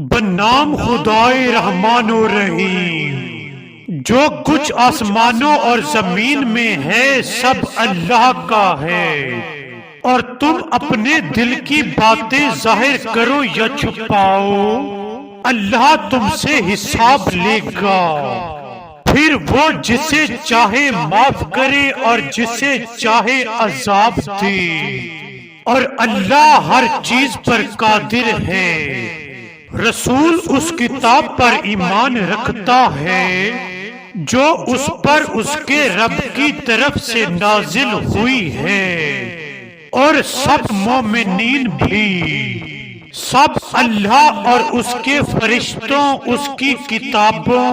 بنام خدائے رحمان و رحیم، جو کچھ آسمانوں اور زمین میں ہے سب اللہ کا ہے، اور تم اپنے دل کی باتیں ظاہر کرو یا چھپاؤ، اللہ تم سے حساب لے گا۔ پھر وہ جسے چاہے معاف کرے اور جسے چاہے عذاب دے، اور اللہ ہر چیز پر قادر ہے۔ رسول اس کتاب پر ایمان رکھتا ہے جو اس پر اس کے رب کی طرف سے نازل ہوئی ہے، اور سب مومنین بھی، سب اللہ اور اس کے فرشتوں، اس کی کتابوں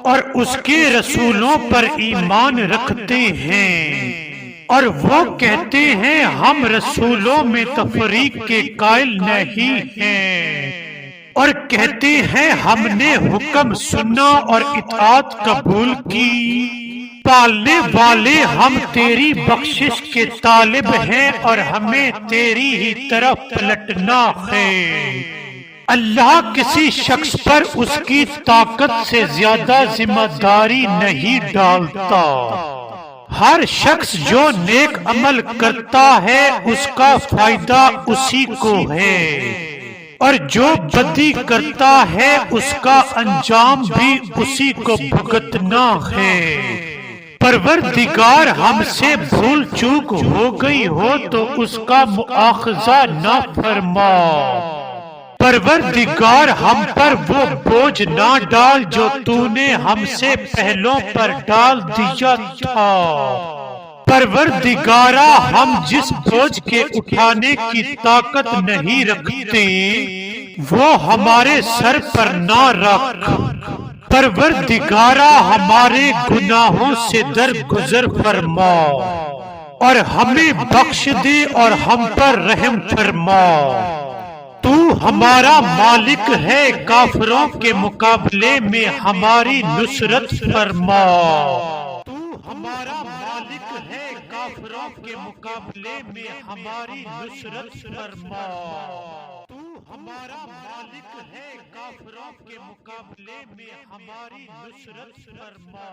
اور اس کے رسولوں پر ایمان رکھتے ہیں، اور وہ کہتے ہیں ہم رسولوں میں تفریق کے قائل نہیں ہیں، اور کہتے ہیں ہم نے حکم سنا اور اطاعت قبول کی۔ پالنے والے ہم تیری بخشش کے طالب ہیں اور ہمیں تیری ہی طرف پلٹنا ہے۔ اللہ کسی شخص پر اس کی طاقت سے زیادہ ذمہ داری نہیں ڈالتا۔ ہر شخص جو نیک عمل کرتا ہے اس کا فائدہ اسی کو ہے، اور جو بدی کرتا ہے اس کا انجام بھی اسی کو بھگتنا ہے۔ پروردگار ہم سے بھول چوک ہو گئی ہو تو اس کا مواخذہ نہ فرما۔ پروردگار ہم پر وہ بوجھ نہ ڈال جو تو نے ہم سے پہلوں پر ڈال دیا تھا۔ پروردگارا ہم جس بوجھ کے اٹھانے کی طاقت نہیں رکھتے وہ ہمارے سر پر نہ رکھ۔ پروردگارا ہمارے گناہوں سے درگزر فرما اور ہمیں بخش دے اور ہم پر رحم فرما۔ تو ہمارا مالک ہے، کافروں کے مقابلے میں ہماری نصرت فرما۔ تو ہمارا مالک ہے، کافروں کے مقابلے میں ہماری نصرت فرما۔ تو ہمارا مالک ہے، کافروں کے مقابلے میں ہماری نصرت فرما۔